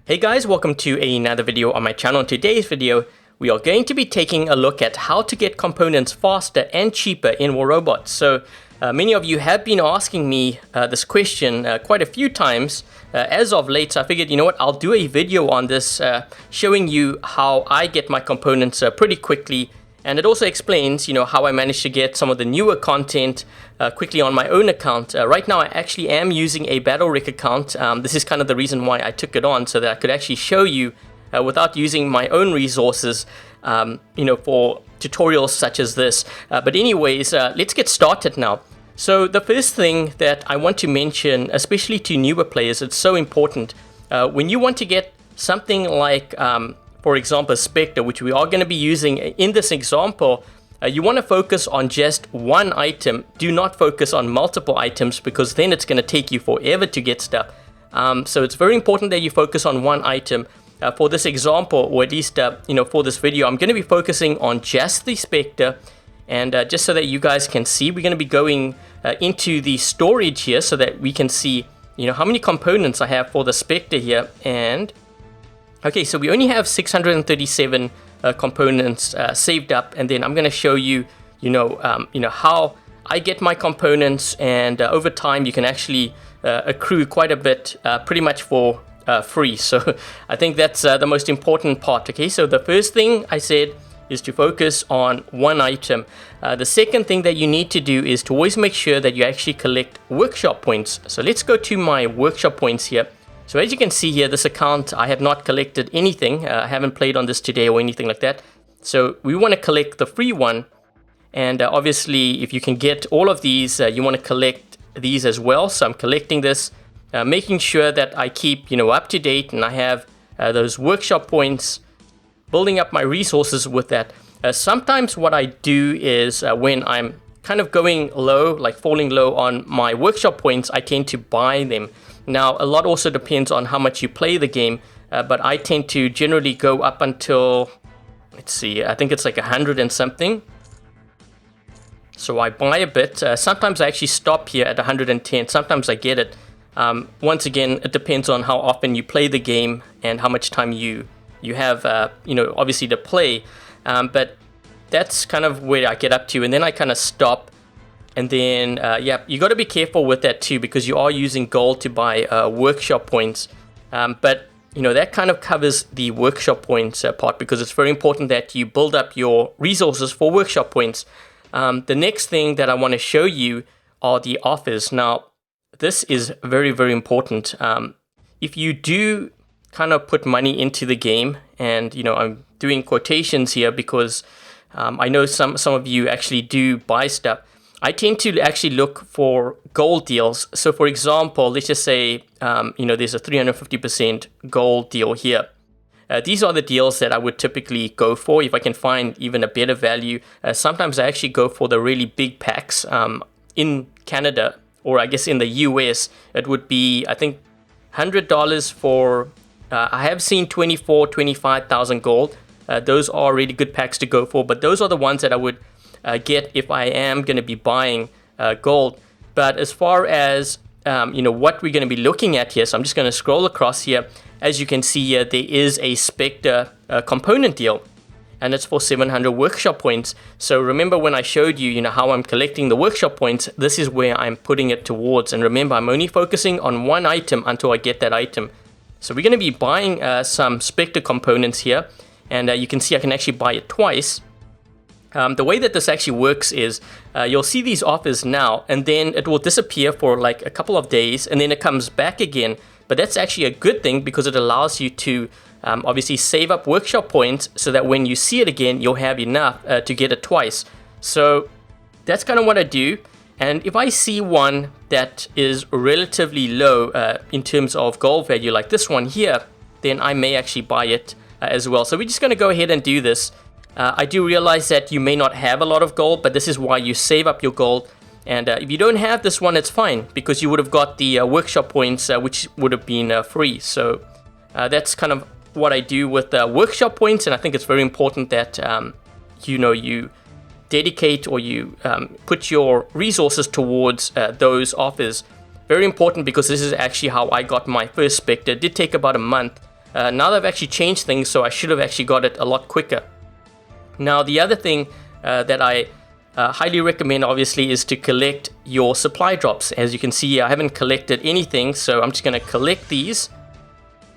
Hey guys, welcome to another video on my channel. In today's video, we are going to be taking a look at how to get components faster and cheaper in War Robots. So many of you have been asking me this question quite a few times as of late. So I figured, you know what, I'll do a video on this showing you how I get my components pretty quickly. And it also explains, how I managed to get some of the newer content quickly on my own account. Right now, I actually am using a BattleRec account. This is kind of the reason why I took it on, so that I could actually show you without using my own resources, for tutorials such as this. But anyways, let's get started now. So the first thing that I want to mention, especially to newer players, it's so important. When you want to get something like for example, Spectre, which we are going to be using in this example, you want to focus on just one item. Do not focus on multiple items, because then it's going to take you forever to get stuff. So it's very important that you focus on one item. For this example, or at least for this video, I'm going to be focusing on just the Spectre. And just so that you guys can see, we're going to be going into the storage here so that we can see how many components I have for the Spectre here. And okay, so we only have 637 components saved up, and then I'm going to show you, how I get my components, and over time you can actually accrue quite a bit, pretty much for free. So I think that's the most important part. Okay, so the first thing I said is to focus on one item. The second thing that you need to do is to always make sure that you actually collect workshop points. So let's go to my workshop points here. So as you can see here, this account, I have not collected anything. I haven't played on this today or anything like that. So we want to collect the free one. And obviously, if you can get all of these, you want to collect these as well. So I'm collecting this, making sure that I keep, up to date, and I have those workshop points, building up my resources with that. Sometimes what I do is when I'm kind of going low, like falling low on my workshop points, I tend to buy them. Now, a lot also depends on how much you play the game, but I tend to generally go up until, let's see, I think it's like 100 and something. So I buy a bit. Sometimes I actually stop here at 110. Sometimes I get it. Once again, it depends on how often you play the game and how much time you have, obviously to play. But that's kind of where I get up to, and then I kind of stop. And then, you got to be careful with that too, because you are using gold to buy workshop points. But, that kind of covers the workshop points part, because it's very important that you build up your resources for workshop points. The next thing that I want to show you are the offers. Now, this is very, very important. If you do kind of put money into the game, and, I'm doing quotations here because I know some of you actually do buy stuff. I tend to actually look for gold deals. So for example, let's just say, there's a 350% gold deal here. These are the deals that I would typically go for if I can find even a better value. Sometimes I actually go for the really big packs. In Canada, or I guess in the US, it would be, I think, $100 for, I have seen 25,000 gold. Those are really good packs to go for, but those are the ones that I would get if I am going to be buying gold. But as far as what we're going to be looking at here, so I'm just going to scroll across here. As you can see here, there is a Spectre component deal, and it's for 700 workshop points. So remember when I showed you, how I'm collecting the workshop points, this is where I'm putting it towards. And remember, I'm only focusing on one item until I get that item. So we're going to be buying some Spectre components here, and you can see I can actually buy it twice. The way that this actually works is you'll see these offers now, and then it will disappear for like a couple of days, and then it comes back again. But that's actually a good thing, because it allows you to obviously save up workshop points so that when you see it again, you'll have enough to get it twice. So that's kind of what I do. And if I see one that is relatively low in terms of gold value, like this one here, then I may actually buy it as well. So we're just going to go ahead and do this. I do realize that you may not have a lot of gold, but this is why you save up your gold. And if you don't have this one, it's fine, because you would have got the workshop points, which would have been free. So that's kind of what I do with workshop points, and I think it's very important that you dedicate, or you put your resources towards those offers. Very important, because this is actually how I got my first Spectre. It did take about a month now they've actually changed things, so I should have actually got it a lot quicker. Now, the other thing that I highly recommend, obviously, is to collect your supply drops. As you can see, I haven't collected anything, so I'm just going to collect these.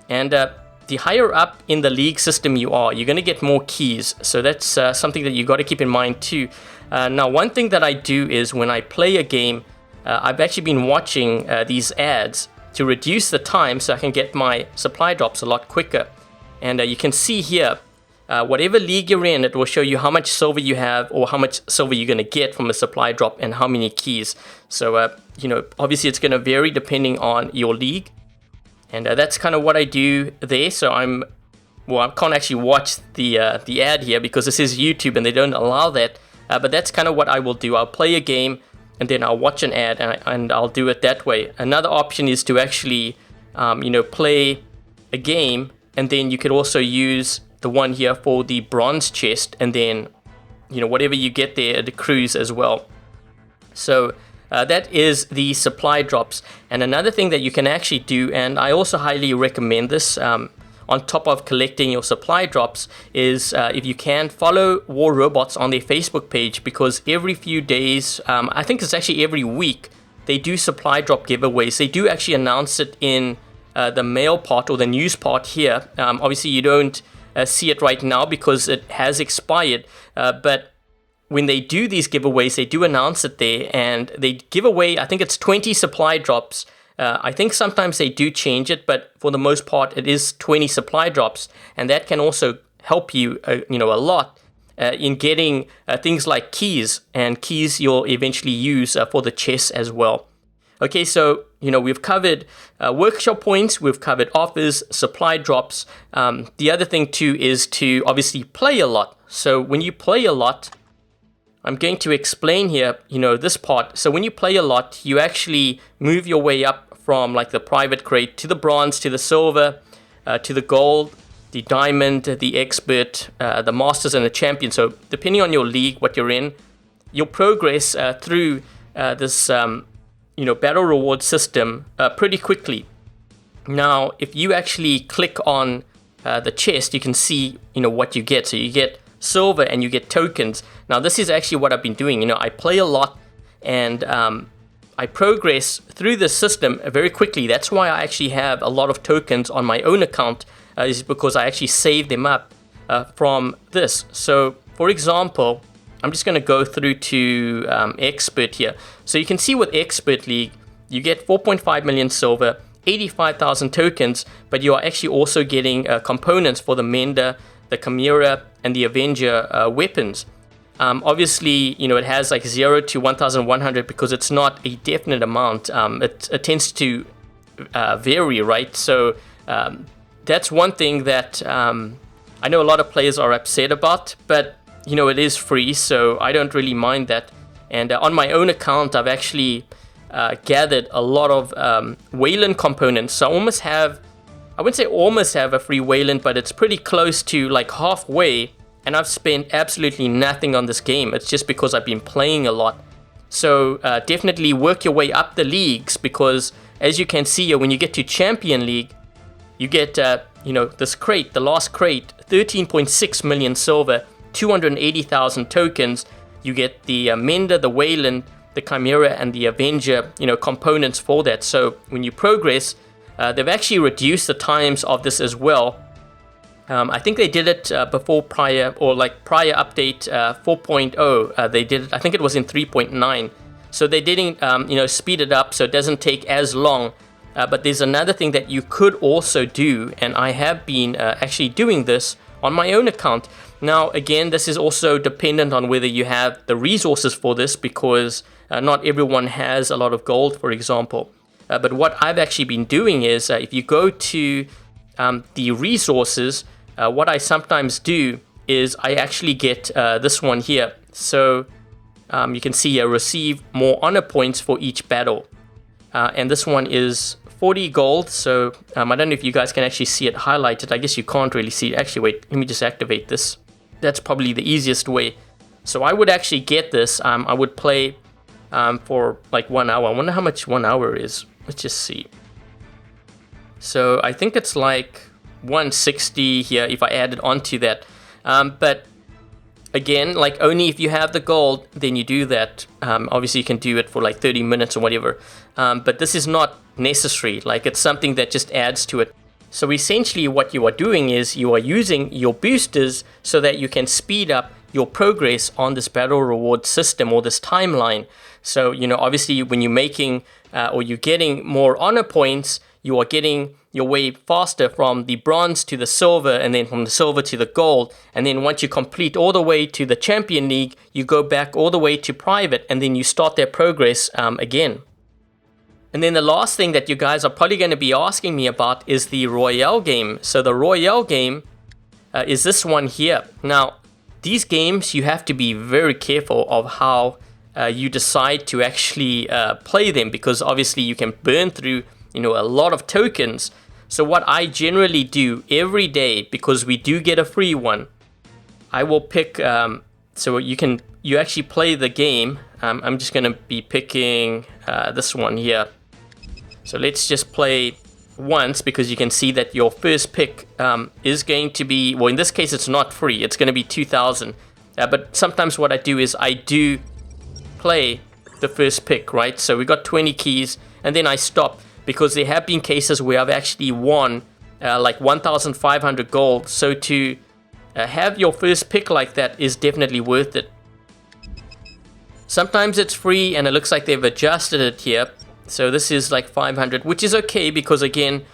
And the higher up in the league system you are, you're going to get more keys. So that's something that you got to keep in mind too. Now, one thing that I do is when I play a game, I've actually been watching these ads to reduce the time so I can get my supply drops a lot quicker. And you can see here, whatever league you're in, it will show you how much silver you have or how much silver you're going to get from a supply drop and how many keys. So, you know, obviously it's going to vary depending on your league. And that's kind of what I do there. So I can't actually watch the ad here because this is YouTube and they don't allow that. But that's kind of what I will do. I'll play a game and then I'll watch an ad and I'll do it that way. Another option is to actually, you know, play a game, and then you could also use the one here for the bronze chest, and then, you know, whatever you get there, it accrues as well. So that is the supply drops. And another thing that you can actually do, and I also highly recommend this, on top of collecting your supply drops, is if you can follow War Robots on their Facebook page, because every few days, I think it's actually every week, they do supply drop giveaways. They do actually announce it in the mail part or the news part here. Obviously you don't see it right now because it has expired, but when they do these giveaways, they do announce it there, and they give away, I think it's 20 supply drops. I think sometimes they do change it, but for the most part, it is 20 supply drops, and that can also help you, you know, a lot in getting things like keys, and keys you'll eventually use for the chests as well. Okay, so, you know, we've covered workshop points, we've covered offers, supply drops. The other thing too is to obviously play a lot. So when you play a lot, I'm going to explain here, you know, this part. So when you play a lot, you actually move your way up from like the private crate to the bronze, to the silver, to the gold, the diamond, the expert, the masters, and the champion. So depending on your league, what you're in, you'll progress through this, you know, battle reward system pretty quickly. Now, if you actually click on the chest, you can see, you know, what you get. So you get silver and you get tokens. Now, this is actually what I've been doing. You know, I play a lot and I progress through the system very quickly. That's why I actually have a lot of tokens on my own account, is because I actually save them up from this. So, for example, I'm just going to go through to Expert here. So you can see with Expert League, you get 4.5 million silver, 85,000 tokens, but you are actually also getting components for the Mender, the Chimera, and the Avenger weapons. Obviously, you know, it has like 0 to 1,100 because it's not a definite amount. It tends to vary, right? So that's one thing that I know a lot of players are upset about, but you know, it is free, so I don't really mind that. And on my own account, I've actually gathered a lot of Wayland components. So I almost have, I wouldn't say almost have a free Wayland, but it's pretty close to like halfway. And I've spent absolutely nothing on this game. It's just because I've been playing a lot. So definitely work your way up the leagues, because as you can see here, when you get to Champion League, you get, you know, this crate, the last crate, 13.6 million silver, 280,000 tokens. You get the Mender, the Wayland, the Chimera, and the Avenger, you know, components for that. So when you progress, they've actually reduced the times of this as well. I think they did it before prior update 4.0. They did it, I think it was in 3.9. So they didn't, you know, speed it up so it doesn't take as long. But there's another thing that you could also do, and I have been actually doing this on my own account. Now, again, this is also dependent on whether you have the resources for this, because not everyone has a lot of gold, for example. But what I've actually been doing is, if you go to the resources, what I sometimes do is I actually get this one here. So you can see here, receive more honor points for each battle. And this one is 40 gold. So I don't know if you guys can actually see it highlighted. I guess you can't really see it. Actually, wait, let me just activate this. That's probably the easiest way. So I would actually get this. I would play for like 1 hour. I wonder how much 1 hour is. Let's just see. So I think it's like 160 here if I added onto that. But again, like only if you have the gold, then you do that. Obviously you can do it for like 30 minutes or whatever. But this is not necessary. Like it's something that just adds to it. So essentially what you are doing is you are using your boosters so that you can speed up your progress on this battle reward system or this timeline. So, you know, obviously when you're making or you're getting more honor points, you are getting your way faster from the bronze to the silver, and then from the silver to the gold. And then once you complete all the way to the Champion League, you go back all the way to private, and then you start their progress again. And then the last thing that you guys are probably going to be asking me about is the Royale game. So the Royale game is this one here. Now, these games, you have to be very careful of how you decide to actually play them, because obviously you can burn through, you know, a lot of tokens. So what I generally do every day, because we do get a free one, I will pick, so you actually play the game. I'm just going to be picking this one here. So let's just play once, because you can see that your first pick is going to be, well, in this case it's not free, it's going to be 2,000. But sometimes what I do is I do play the first pick, right? So we got 20 keys, and then I stop, because there have been cases where I've actually won like 1,500 gold. So to have your first pick like that is definitely worth it. Sometimes it's free, and it looks like they've adjusted it here. So this is like 500, which is okay, because again,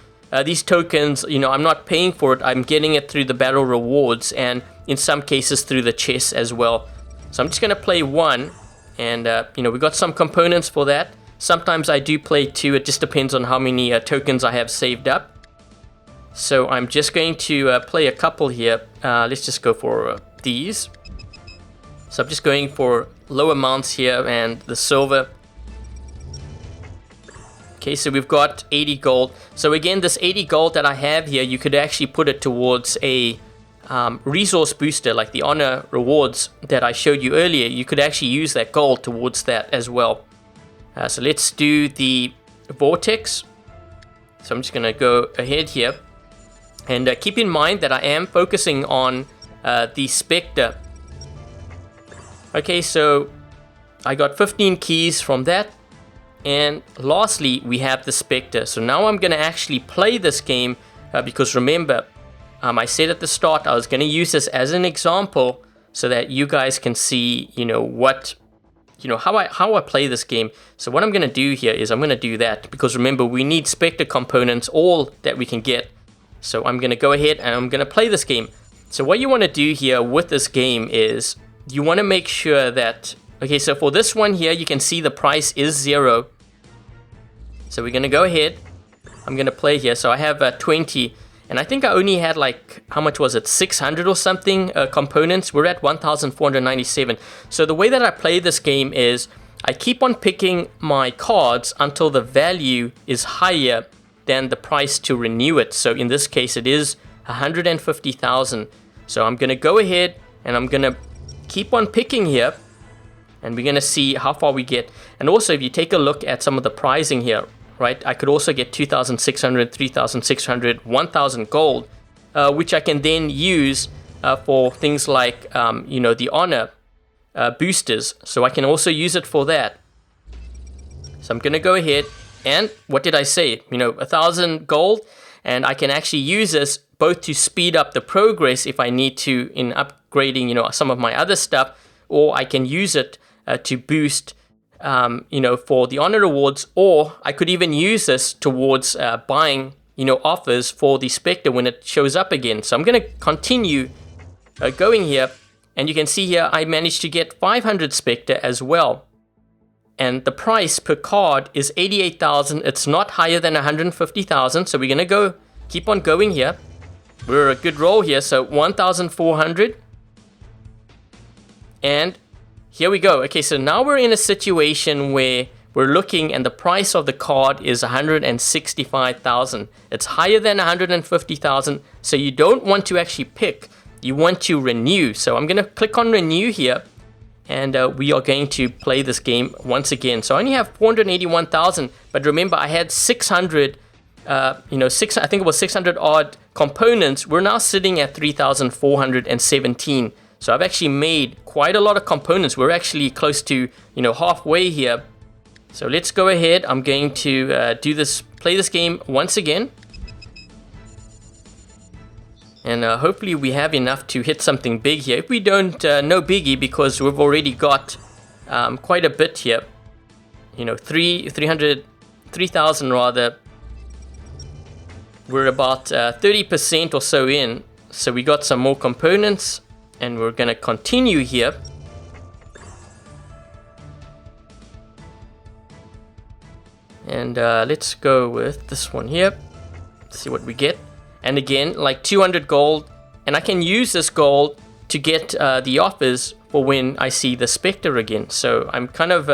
these tokens, you know, I'm not paying for it. I'm getting it through the battle rewards, and in some cases through the chests as well. So I'm just going to play one, and you know, we got some components for that. Sometimes I do play two. It just depends on how many tokens I have saved up. So I'm just going to play a couple here. Let's just go for these. So I'm just going for low amounts here and the silver. Okay, so we've got 80 gold. So again, this 80 gold that I have here, you could actually put it towards a resource booster, like the honor rewards that I showed you earlier. You could actually use that gold towards that as well. So let's do the vortex. So I'm just going to go ahead here. And keep in mind that I am focusing on the Spectre. Okay, so I got 15 keys from that. And lastly, we have the Spectre. So now I'm going to actually play this game because remember, I said at the start I was going to use this as an example so that you guys can see, you know, how I play this game. So what I'm going to do here is I'm going to do that, because remember, we need Spectre components, all that we can get. So I'm going to go ahead and I'm going to play this game. So what you want to do here with this game is you want to make sure that, okay, so for this one here, you can see the price is 0. So we're going to go ahead. I'm going to play here. So I have 20. And I think I only had like, how much was it? 600 or something components. We're at 1,497. So the way that I play this game is I keep on picking my cards until the value is higher than the price to renew it. So in this case, it is 150,000. So I'm going to go ahead and I'm going to keep on picking here. And we're going to see how far we get. And also, if you take a look at some of the pricing here, right, I could also get 2,600, 3,600, 1,000 gold, which I can then use for things like, you know, the honor boosters. So I can also use it for that. So I'm going to go ahead. And what did I say? You know, 1,000 gold. And I can actually use this both to speed up the progress if I need to in upgrading, you know, some of my other stuff. Or I can use it to boost, you know, for the honor rewards, or I could even use this towards buying, you know, offers for the Spectre when it shows up again. So I'm going to continue going here, and you can see here I managed to get 500 Spectre as well. And the price per card is 88,000. It's not higher than 150,000. So we're going to go, keep on going here. We're a good roll here. So 1,400. And here we go. Okay, so now we're in a situation where we're looking and the price of the card is 165,000. It's higher than 150,000. So you don't want to actually pick. You want to renew. So I'm going to click on renew here. And we are going to play this game once again. So I only have 481,000. But remember, I had 600, I think it was 600 odd components, we're now sitting at 3,417. So I've actually made quite a lot of components. We're actually close to, halfway here. So let's go ahead. I'm going to play this game once again. And hopefully we have enough to hit something big here. If we don't, no biggie, because we've already got quite a bit here. 3,000 rather. We're about 30% or so in. So we got some more components. And we're going to continue here. And let's go with this one here. Let's see what we get. And again, like 200 gold. And I can use this gold to get the offers for when I see the Spectre again. So I'm kind of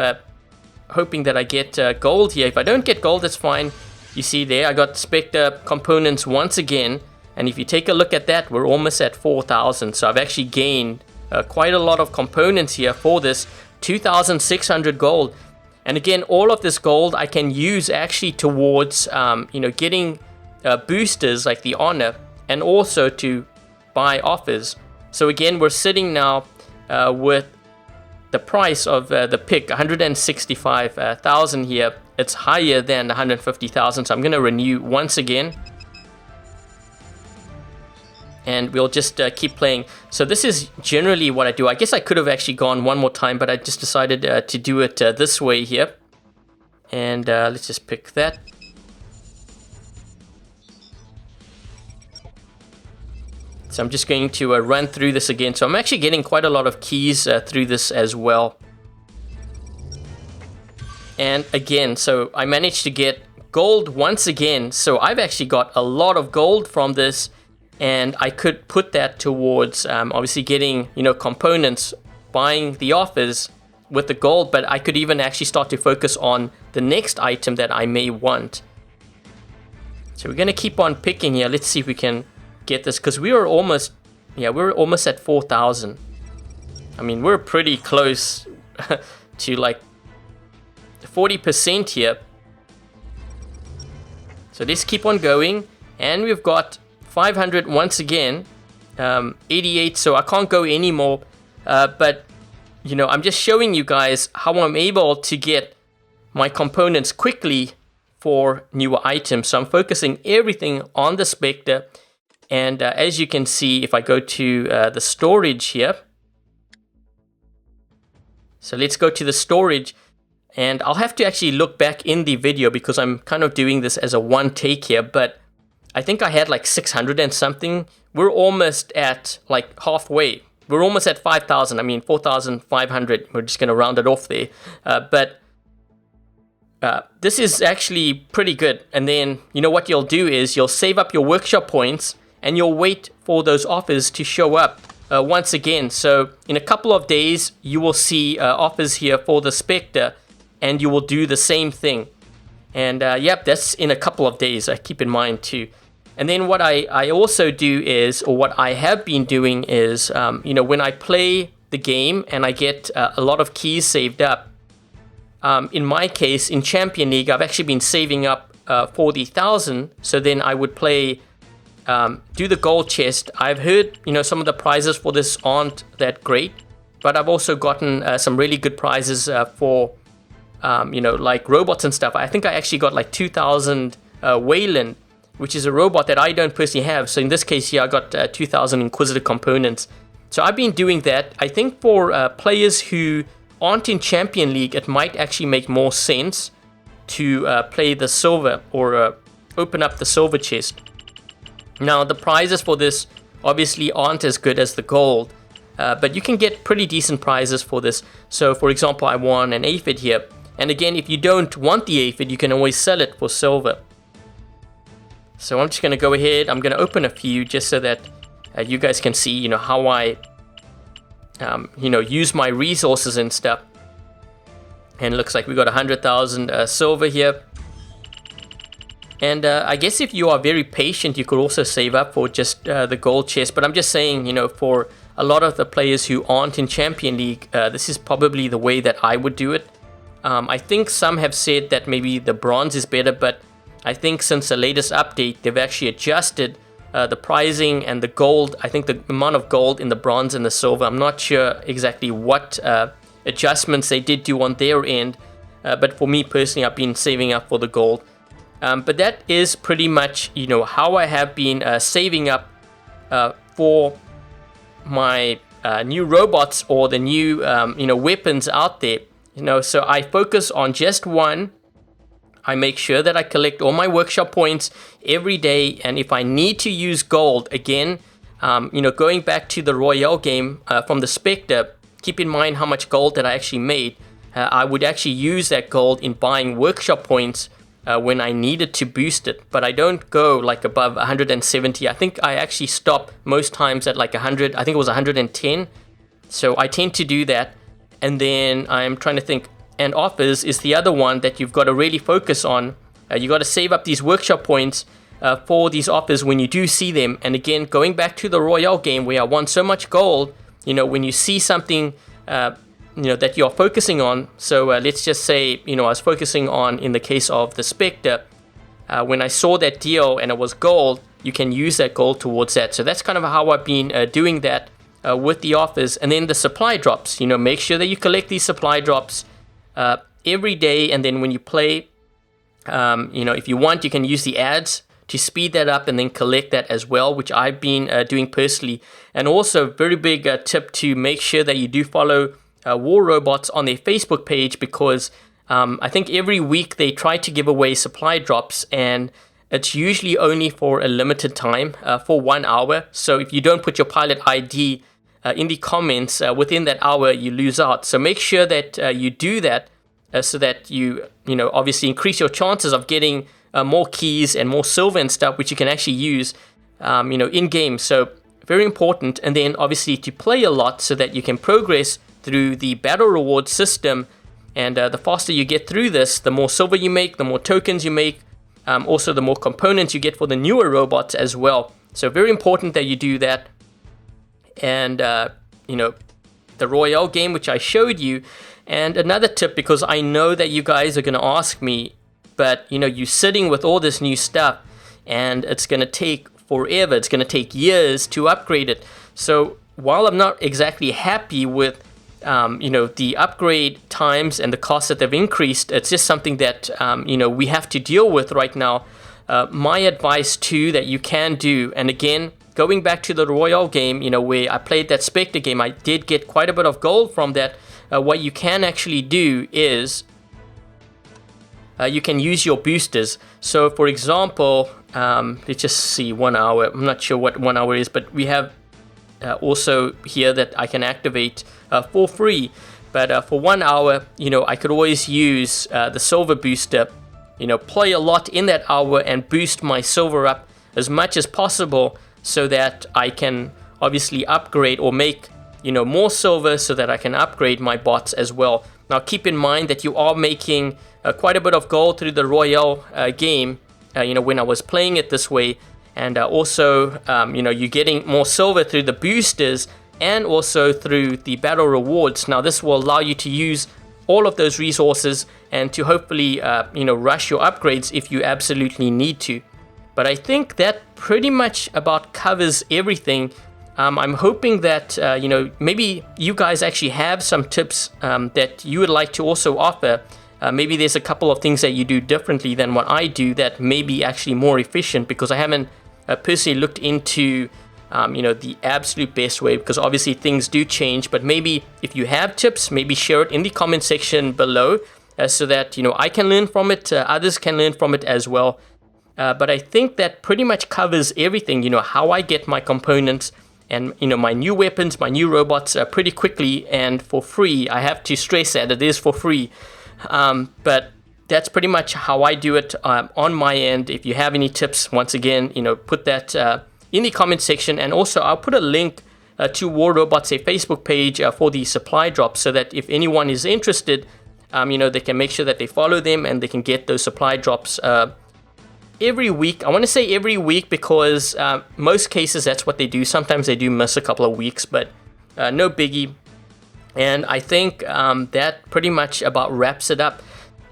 hoping that I get gold here. If I don't get gold, that's fine. You see there, I got Spectre components once again. And if you take a look at that, we're almost at 4,000. So I've actually gained quite a lot of components here for this. 2,600 gold. And again, all of this gold I can use actually towards, getting boosters like the honor, and also to buy offers. So again, we're sitting now with the price of the pick, 165,000 here. It's higher than 150,000, so I'm going to renew once again. And we'll just keep playing. So this is generally what I do. I guess I could have actually gone one more time, but I just decided to do it this way here. And let's just pick that. So I'm just going to run through this again. So I'm actually getting quite a lot of keys through this as well. And again, so I managed to get gold once again. So I've actually got a lot of gold from this. And I could put that towards obviously getting, components, buying the offers with the gold. But I could even actually start to focus on the next item that I may want. So we're going to keep on picking here. Let's see if we can get this, because we're almost at 4,000. I mean, we're pretty close to like 40% here. So let's keep on going. And we've got 500 once again, 88, so I can't go anymore. But I'm just showing you guys how I'm able to get my components quickly for newer items. So I'm focusing everything on the Spectre. And as you can see, if I go to the storage here, so let's go to the storage, and I'll have to actually look back in the video because I'm kind of doing this as a one take here, but I think I had like 600 and something. We're almost at like halfway. We're almost at 5,000. I mean, 4,500. We're just going to round it off there. But this is actually pretty good. And then, what you'll do is you'll save up your workshop points, and you'll wait for those offers to show up once again. So in a couple of days, you will see offers here for the Spectre, and you will do the same thing. And yep, that's in a couple of days, keep in mind too. And then what I also do is, or what I have been doing is, when I play the game and I get a lot of keys saved up, in my case, in Champion League, I've actually been saving up for the 1,000. So then I would play, do the gold chest. I've heard, some of the prizes for this aren't that great, but I've also gotten some really good prizes for, like robots and stuff. I think I actually got like 2,000 Wayland, which is a robot that I don't personally have. So in this case here, I got 2,000 Inquisitor components. So I've been doing that. I think for players who aren't in Champion League, it might actually make more sense to play the silver, or open up the silver chest. Now, the prizes for this obviously aren't as good as the gold, but you can get pretty decent prizes for this. So, for example, I won an aphid here. And again, if you don't want the aphid, you can always sell it for silver. So I'm just going to go ahead. I'm going to open a few just so that you guys can see, how I, use my resources and stuff. And it looks like we got 100,000 silver here. And I guess if you are very patient, you could also save up for just the gold chest. But I'm just saying, for a lot of the players who aren't in Champion League, this is probably the way that I would do it. I think some have said that maybe the bronze is better, but I think since the latest update, they've actually adjusted the pricing and the gold. I think the amount of gold in the bronze and the silver, I'm not sure exactly what adjustments they did do on their end, but for me personally, I've been saving up for the gold. But that is pretty much, how I have been saving up for my new robots or the new, weapons out there. So I focus on just one. I make sure that I collect all my workshop points every day, and if I need to use gold, again, going back to the Royale game from the Spectre, keep in mind how much gold that I actually made. I would actually use that gold in buying workshop points when I needed to boost it, but I don't go like above 170. I think I actually stop most times at like 100. I think it was 110. So I tend to do that, and then I'm trying to think. And offers is the other one that you've got to really focus on. You got to save up these workshop points for these offers when you do see them. And again, going back to the Royale game where I won so much gold, when you see something, that you're focusing on. So let's just say, I was focusing on, in the case of the Spectre, when I saw that deal and it was gold, you can use that gold towards that. So that's kind of how I've been doing that with the offers. And then the supply drops, make sure that you collect these supply drops every day, and then when you play, if you want, you can use the ads to speed that up and then collect that as well, which I've been doing personally. And also, very big tip to make sure that you do follow War Robots on their Facebook page, because I think every week they try to give away supply drops, and it's usually only for a limited time, for 1 hour. So if you don't put your pilot ID in the comments within that hour, you lose out. So make sure that you do that so that you obviously increase your chances of getting more keys and more silver and stuff, which you can actually use in game. So very important. And then obviously to play a lot so that you can progress through the battle reward system. And the faster you get through this, the more silver you make, the more tokens you make, also the more components you get for the newer robots as well. So very important that you do that. And the Royale game, which I showed you. And another tip, because I know that you guys are going to ask me, but you're sitting with all this new stuff and it's going to take forever, it's going to take years to upgrade it. So while I'm not exactly happy with the upgrade times and the costs that they've increased, it's just something that we have to deal with right now. My advice too that you can do, and again, going back to the Royale game, where I played that Spectre game, I did get quite a bit of gold from that. What you can actually do is you can use your boosters. So for example, let's just see 1 hour. I'm not sure what 1 hour is, but we have also here that I can activate for free. But for 1 hour, I could always use the silver booster, play a lot in that hour and boost my silver up as much as possible, so that I can obviously upgrade or make more silver so that I can upgrade my bots as well. Now keep in mind that you are making quite a bit of gold through the Royale game, when I was playing it this way, and also you're getting more silver through the boosters and also through the battle rewards. Now this will allow you to use all of those resources and to hopefully rush your upgrades if you absolutely need to. But I think that pretty much about covers everything. I'm hoping that, maybe you guys actually have some tips that you would like to also offer. Maybe there's a couple of things that you do differently than what I do that may be actually more efficient, because I haven't personally looked into, the absolute best way, because obviously things do change. But maybe if you have tips, maybe share it in the comment section below so that, I can learn from it, others can learn from it as well. But I think that pretty much covers everything, how I get my components and, my new weapons, my new robots pretty quickly and for free. I have to stress that it is for free. But that's pretty much how I do it on my end. If you have any tips, once again, put that in the comment section. And also I'll put a link to War Robots, a Facebook page for the supply drops, so that if anyone is interested, they can make sure that they follow them and they can get those supply drops every week. I want to say every week, because most cases that's what they do. Sometimes they do miss a couple of weeks, but no biggie. And I think that pretty much about wraps it up.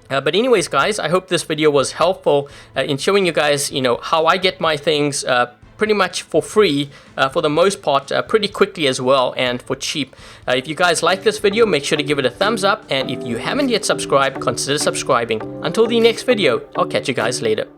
But anyways, guys, I hope this video was helpful in showing you guys, how I get my things pretty much for free for the most part, pretty quickly as well, and for cheap. If you guys like this video, make sure to give it a thumbs up, and if you haven't yet subscribed, consider subscribing. Until the next video, I'll catch you guys later.